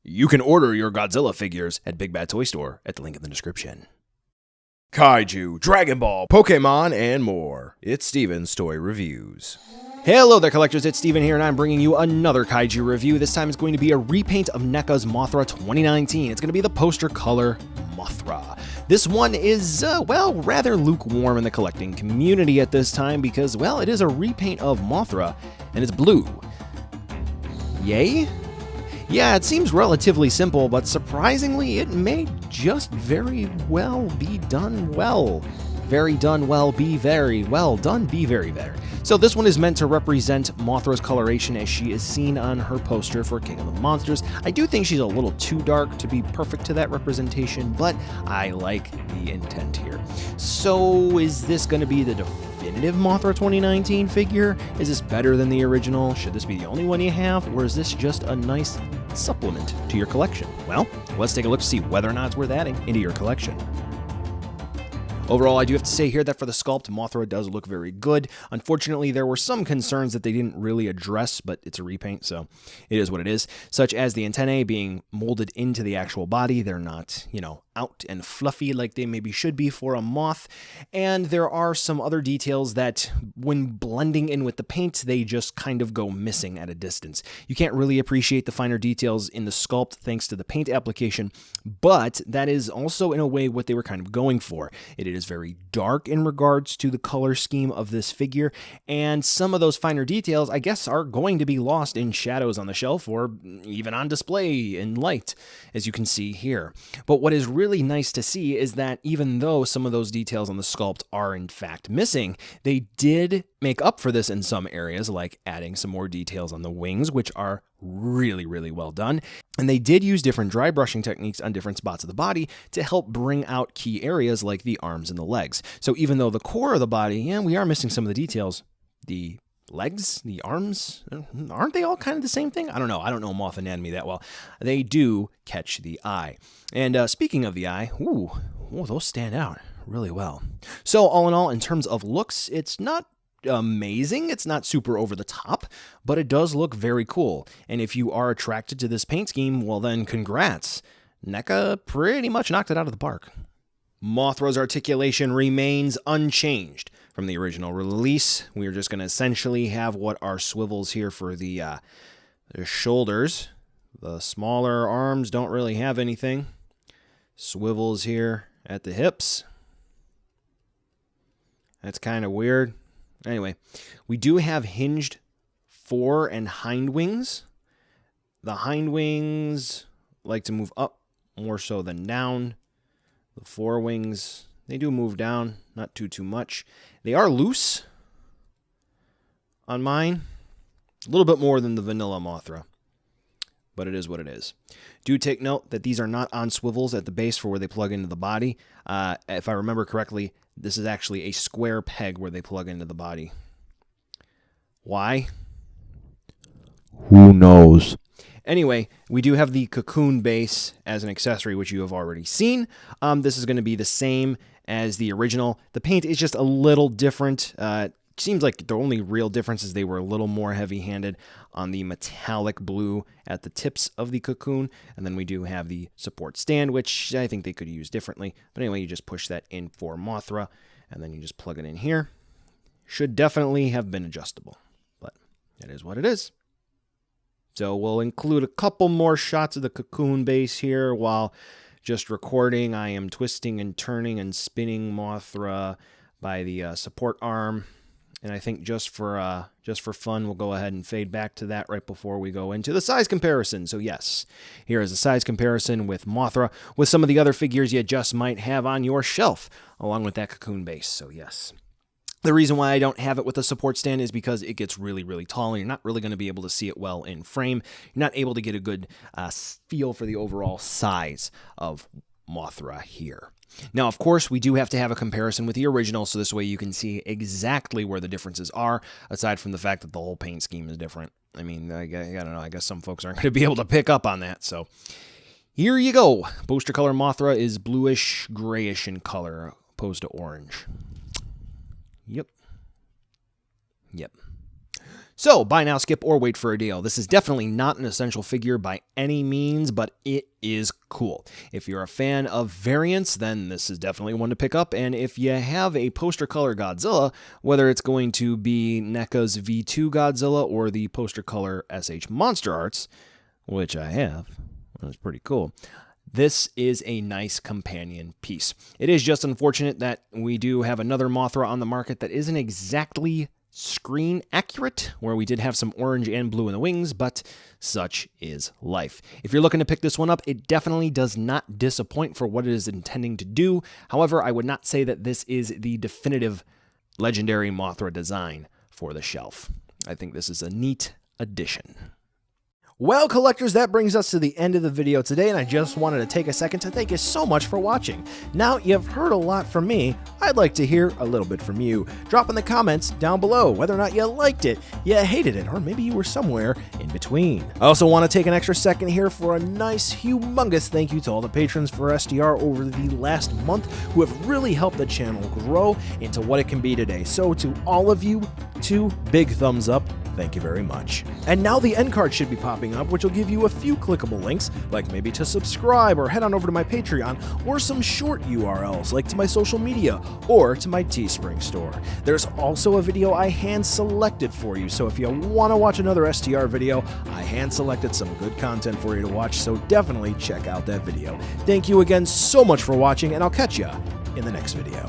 You can order your Godzilla figures at Big Bad Toy Store at the link in the description. Kaiju, Dragon Ball, Pokemon, and more. It's Steven's Toy Reviews. Hello there, collectors. It's Steven here, and I'm bringing you another Kaiju review. This time it's going to be a repaint of NECA's Mothra 2019. It's going to be the poster color Mothra. This one is, rather lukewarm in the collecting community at this time because, it is a repaint of Mothra, and it's blue. Yay? Yeah, it seems relatively simple, but surprisingly, it may just very well be done well. Very done well, be very well done, be very very. So this one is meant to represent Mothra's coloration as she is seen on her poster for King of the Monsters. I do think she's a little too dark to be perfect to that representation, but I like the intent here. So is this going to be the definitive Mothra 2019 figure? Is this better than the original? Should this be the only one you have, or is this just a nice supplement to your collection? Well, let's take a look to see whether or not it's worth adding into your collection. Overall, I do have to say here that for the sculpt, Mothra does look very good. Unfortunately, there were some concerns that they didn't really address, but it's a repaint, so it is what it is. Such as the antennae being molded into the actual body. They're not, out and fluffy like they maybe should be for a moth. And there are some other details that, when blending in with the paint, they just kind of go missing at a distance. You can't really appreciate the finer details in the sculpt thanks to the paint application, but that is also, in a way, what they were kind of going for. It is very dark in regards to the color scheme of this figure, and some of those finer details, I guess, are going to be lost in shadows on the shelf or even on display in light, as you can see here. But what is really nice to see is that even though some of those details on the sculpt are in fact missing, they did make up for this in some areas, like adding some more details on the wings, which are really, really well done. And they did use different dry brushing techniques on different spots of the body to help bring out key areas like the arms and the legs. So even though the core of the body, we are missing some of the details, the legs, the arms, aren't they all kind of the same thing? I don't know. I don't know moth anatomy that well. They do catch the eye. And speaking of the eye, those stand out really well. So all in all, in terms of looks, it's not amazing. It's not super over the top, but it does look very cool. And if you are attracted to this paint scheme, well then congrats. NECA pretty much knocked it out of the park. Mothra's articulation remains unchanged from the original release. We are just going to essentially have what are swivels here for the shoulders. The smaller arms don't really have anything. Swivels here at the hips. That's kind of weird. Anyway, we do have hinged fore and hind wings. The hind wings like to move up more so than down. The fore wings, they do move down, not too much. They are loose on mine. A little bit more than the vanilla Mothra, but it is what it is. Do take note that these are not on swivels at the base for where they plug into the body. If I remember correctly, this is actually a square peg where they plug into the body. Why? Who knows? Anyway, we do have the Cocoon Base as an accessory, which you have already seen. This is going to be the same as the original. The paint is just a little different. It seems like the only real difference is they were a little more heavy-handed on the metallic blue at the tips of the cocoon. And then we do have the support stand, which I think they could use differently. But anyway, you just push that in for Mothra, and then you just plug it in here. Should definitely have been adjustable, but it is what it is. So we'll include a couple more shots of the Cocoon Base here while just recording. I am twisting and turning and spinning Mothra by the support arm. And I think just for fun, we'll go ahead and fade back to that right before we go into the size comparison. So yes, here is a size comparison with Mothra with some of the other figures you just might have on your shelf, along with that Cocoon Base. So yes. The reason why I don't have it with a support stand is because it gets really, really tall, and you're not really going to be able to see it well in frame. You're not able to get a good feel for the overall size of Mothra here. Now, of course, we do have to have a comparison with the original, so this way you can see exactly where the differences are, aside from the fact that the whole paint scheme is different. I mean, I don't know, I guess some folks aren't going to be able to pick up on that, so here you go. Poster color Mothra is bluish, grayish in color, opposed to orange. Yep. So, buy now, skip, or wait for a deal. This is definitely not an essential figure by any means, but it is cool. If you're a fan of variants, then this is definitely one to pick up, and if you have a poster color Godzilla, whether it's going to be NECA's V2 Godzilla or the poster color SH Monster Arts, which I have, that's pretty cool, this is a nice companion piece. It is just unfortunate that we do have another Mothra on the market that isn't exactly screen accurate, where we did have some orange and blue in the wings, but such is life. If you're looking to pick this one up, it definitely does not disappoint for what it is intending to do. However, I would not say that this is the definitive legendary Mothra design for the shelf. I think this is a neat addition. Well, collectors, that brings us to the end of the video today, and I just wanted to take a second to thank you so much for watching. Now you've heard a lot from me, I'd like to hear a little bit from you. Drop in the comments down below whether or not you liked it, you hated it, or maybe you were somewhere in between. I also want to take an extra second here for a nice, humongous thank you to all the patrons for SDR over the last month who have really helped the channel grow into what it can be today. So to all of you, 2 big thumbs up. Thank you very much. And now the end card should be popping up, which will give you a few clickable links, like maybe to subscribe or head on over to my Patreon, or some short URLs like to my social media or to my Teespring store. There's also a video I hand-selected for you, so if you want to watch another STR video, I hand-selected some good content for you to watch, so definitely check out that video. Thank you again so much for watching, and I'll catch ya in the next video.